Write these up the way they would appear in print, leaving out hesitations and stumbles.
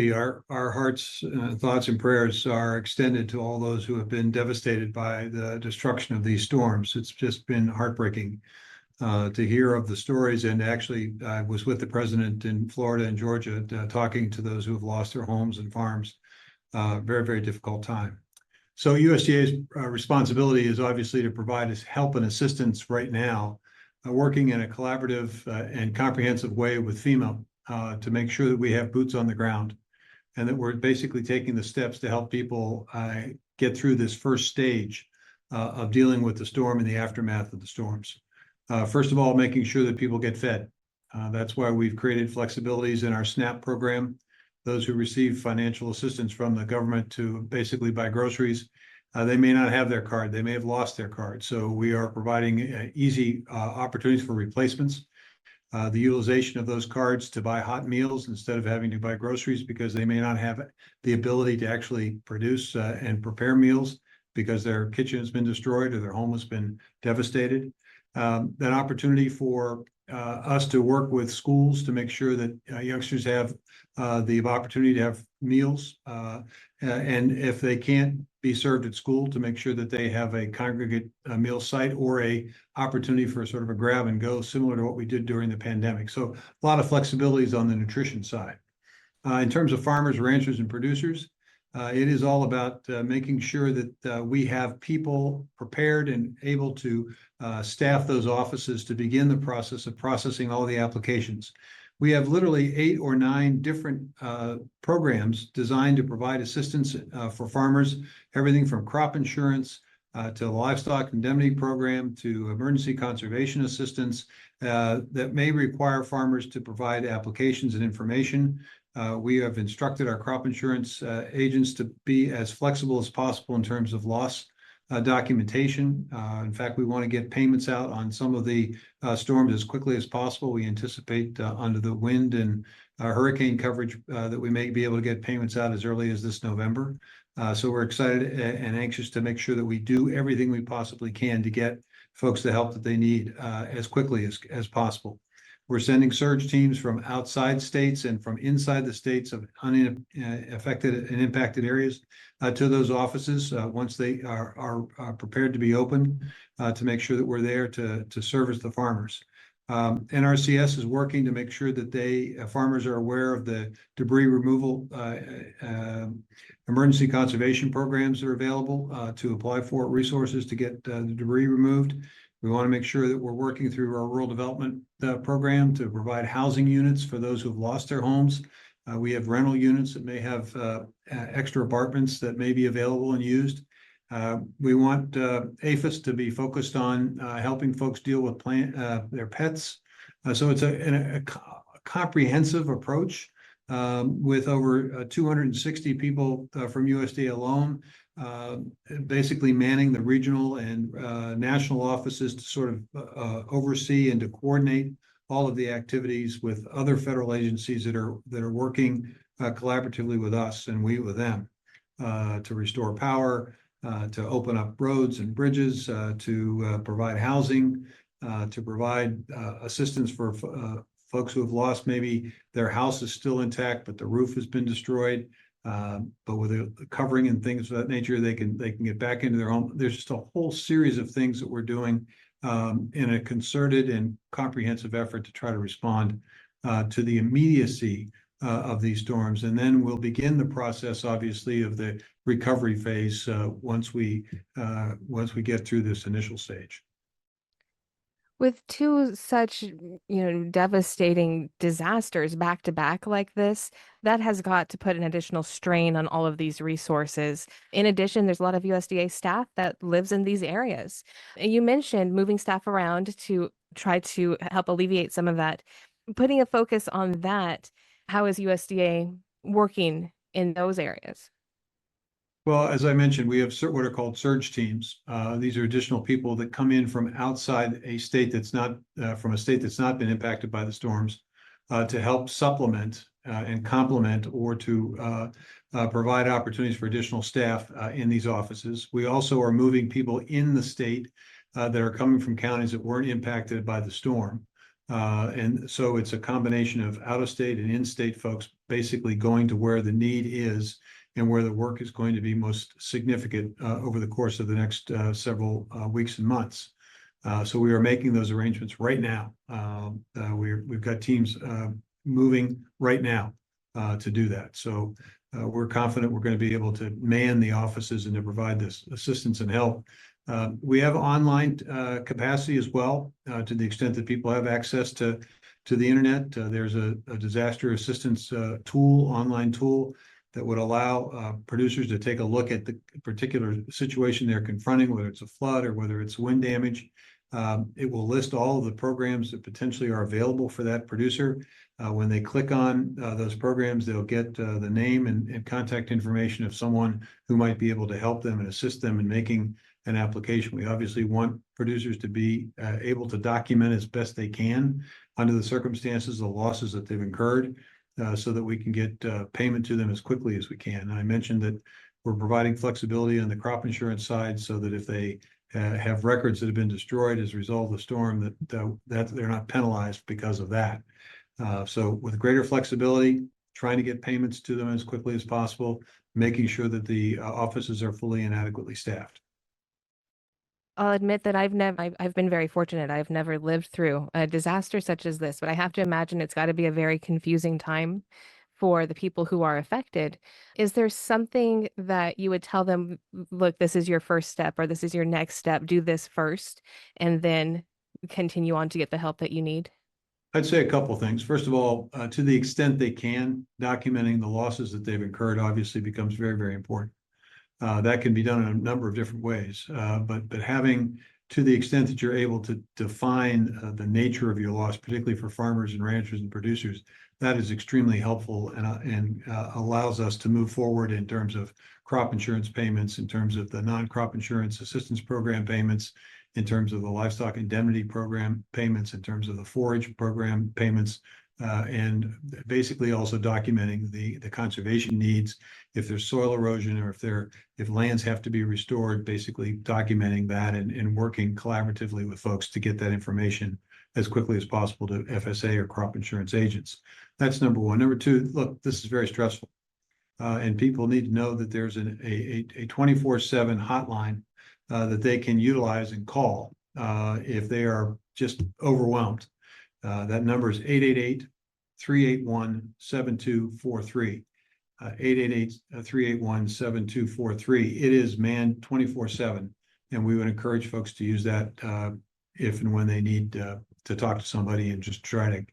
Our hearts, thoughts, and prayers are extended to all those who have been devastated by the destruction of these storms. It's just been heartbreaking to hear of the stories. And actually, I was with the president in Florida and Georgia talking to those who have lost their homes and farms. Very, very difficult time. So USDA's responsibility is obviously to provide us help and assistance right now, working in a collaborative and comprehensive way with FEMA to make sure that we have boots on the ground, and that we're basically taking the steps to help people get through this first stage of dealing with the storm and the aftermath of the storms. First of all, making sure that people get fed. That's why we've created flexibilities in our SNAP program. Those who receive financial assistance from the government to basically buy groceries, they may not have their card. They may have lost their card. So we are providing easy opportunities for replacements. The utilization of those cards to buy hot meals instead of having to buy groceries because they may not have the ability to actually produce and prepare meals because their kitchen has been destroyed or their home has been devastated. That opportunity for us to work with schools to make sure that youngsters have the opportunity to have meals, and if they can't be served at school, to make sure that they have a congregate meal site or a opportunity for sort of a grab and go, similar to what we did during the pandemic. So a lot of flexibilities on the nutrition side. In terms of farmers, ranchers, and producers, it is all about making sure that we have people prepared and able to staff those offices to begin the process of processing all the applications. We have literally 8 or 9 different programs designed to provide assistance for farmers, everything from crop insurance to the livestock indemnity program to emergency conservation assistance that may require farmers to provide applications and information. We have instructed our crop insurance agents to be as flexible as possible in terms of loss documentation. In fact, we want to get payments out on some of the storms as quickly as possible. We anticipate under the wind and hurricane coverage that we may be able to get payments out as early as this November. So we're excited and anxious to make sure that we do everything we possibly can to get folks the help that they need as quickly as possible. We're sending surge teams from outside states and from inside the states of affected and impacted areas to those offices once they are prepared to be open to make sure that we're there to service the farmers. NRCS is working to make sure that farmers are aware of the debris removal emergency conservation programs that are available to apply for resources to get the debris removed. We want to make sure that we're working through our rural development program to provide housing units for those who have lost their homes. We have rental units that may have extra apartments that may be available and used. We want APHIS to be focused on helping folks deal with their pets. So it's a comprehensive approach with over 260 people from USDA alone, basically manning the regional and national offices to sort of oversee and to coordinate all of the activities with other federal agencies that are working collaboratively with us and we with them to restore power, to open up roads and bridges, to provide housing, to provide assistance for folks who have lost maybe their house is still intact, but the roof has been destroyed. But with a covering and things of that nature, they can get back into their home. There's just a whole series of things that we're doing in a concerted and comprehensive effort to try to respond to the immediacy of these storms. And then we'll begin the process, obviously, of the recovery phase once we get through this initial stage. With 2 such, devastating disasters back to back like this, that has got to put an additional strain on all of these resources. In addition, there's a lot of USDA staff that lives in these areas. You mentioned moving staff around to try to help alleviate some of that. Putting a focus on that, how is USDA working in those areas? Well, as I mentioned, we have what are called surge teams. These are additional people that come in from outside a state that's not been impacted by the storms to help supplement and complement or to provide opportunities for additional staff in these offices. We also are moving people in the state that are coming from counties that weren't impacted by the storm And so it's a combination of out-of-state and in-state folks basically going to where the need is and where the work is going to be most significant over the course of the next several weeks and months. So we are making those arrangements right now. We've got teams moving right now to do that. So we're confident we're going to be able to man the offices and to provide this assistance and help. We have online capacity as well, to the extent that people have access to the internet. There's a disaster assistance online tool that would allow producers to take a look at the particular situation they're confronting, whether it's a flood or whether it's wind damage. It will list all of the programs that potentially are available for that producer. When they click on those programs, they'll get the name and contact information of someone who might be able to help them and assist them in making an application. We obviously want producers to be able to document as best they can under the circumstances, the losses that they've incurred, so that we can get payment to them as quickly as we can. And I mentioned that we're providing flexibility on the crop insurance side so that if they have records that have been destroyed as a result of the storm, that they're not penalized because of that. So with greater flexibility, trying to get payments to them as quickly as possible, making sure that the offices are fully and adequately staffed. I'll admit that I've been very fortunate. I've never lived through a disaster such as this, but I have to imagine it's got to be a very confusing time for the people who are affected. Is there something that you would tell them, look, this is your first step, or this is your next step, do this first, and then continue on to get the help that you need? I'd say a couple of things. First of all, to the extent they can, documenting the losses that they've incurred obviously becomes very, very important. That can be done in a number of different ways, but having, to the extent that you're able to define the nature of your loss, particularly for farmers and ranchers and producers, that is extremely helpful and allows us to move forward in terms of crop insurance payments, in terms of the non-crop insurance assistance program payments, in terms of the livestock indemnity program payments, in terms of the forage program payments, and basically also documenting the conservation needs. If there's soil erosion or if lands have to be restored, basically documenting that and working collaboratively with folks to get that information as quickly as possible to FSA or crop insurance agents. That's number one. Number two, look, this is very stressful. And people need to know that there's a 24/7 hotline that they can utilize and call if they are just overwhelmed. That number is 888-381-7243. 888-381-7243. It is manned 24/7, and we would encourage folks to use that if and when they need to talk to somebody and just try to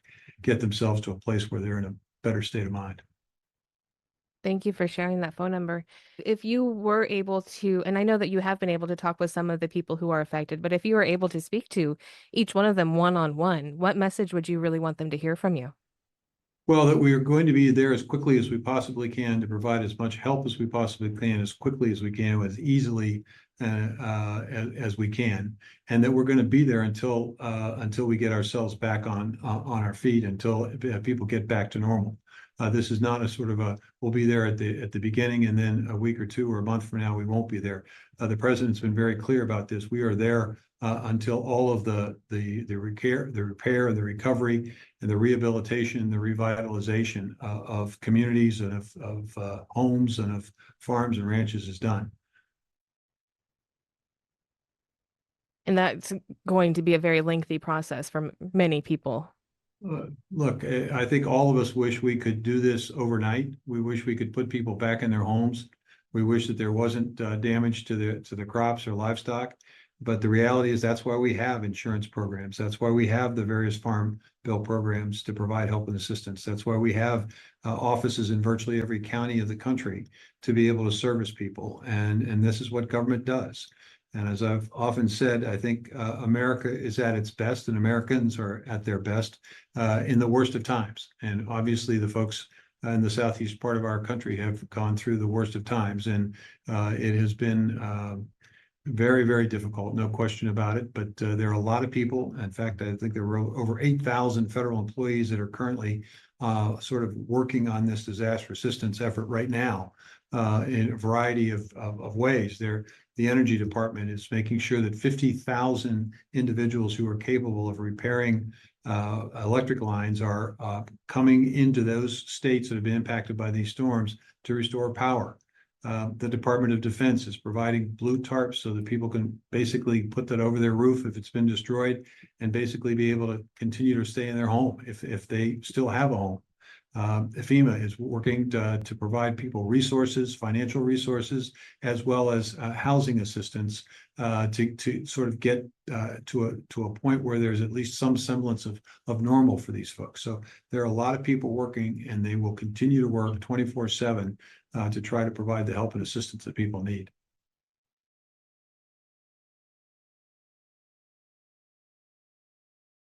get themselves to a place where they're in a better state of mind. Thank you for sharing that phone number. If you were able to, and I know that you have been able to talk with some of the people who are affected, but if you were able to speak to each one of them one-on-one, what message would you really want them to hear from you? Well, that we are going to be there as quickly as we possibly can to provide as much help as we possibly can, as quickly as we can, as easily as we can, and that we're going to be there until we get ourselves back on our feet, until people get back to normal. This is not a sort of we'll be there at the beginning and then a week or two or a month from now we won't be there. The president's been very clear about this. We are there until all of the repair, and the recovery, and the rehabilitation, and the revitalization of communities and of homes and of farms and ranches is done. And that's going to be a very lengthy process for many people. Look, I think all of us wish we could do this overnight. We wish we could put people back in their homes. We wish that there wasn't damage to the crops or livestock. But the reality is that's why we have insurance programs. That's why we have the various farm bill programs to provide help and assistance. That's why we have offices in virtually every county of the country to be able to service people. And this is what government does. And as I've often said, I think America is at its best and Americans are at their best in the worst of times. And obviously the folks in the southeast part of our country have gone through the worst of times. And it has been very, very difficult, no question about it. But there are a lot of people. In fact, I think there were over 8,000 federal employees that are currently sort of working on this disaster assistance effort right now in a variety of ways. the Energy Department is making sure that 50,000 individuals who are capable of repairing electric lines are coming into those states that have been impacted by these storms to restore power. The Department of Defense is providing blue tarps so that people can basically put that over their roof if it's been destroyed, and basically be able to continue to stay in their home if they still have a home. FEMA is working to provide people resources, financial resources, as well as housing assistance to sort of get to a point where there's at least some semblance of normal for these folks. So there are a lot of people working, and they will continue to work 24/7 to try to provide the help and assistance that people need.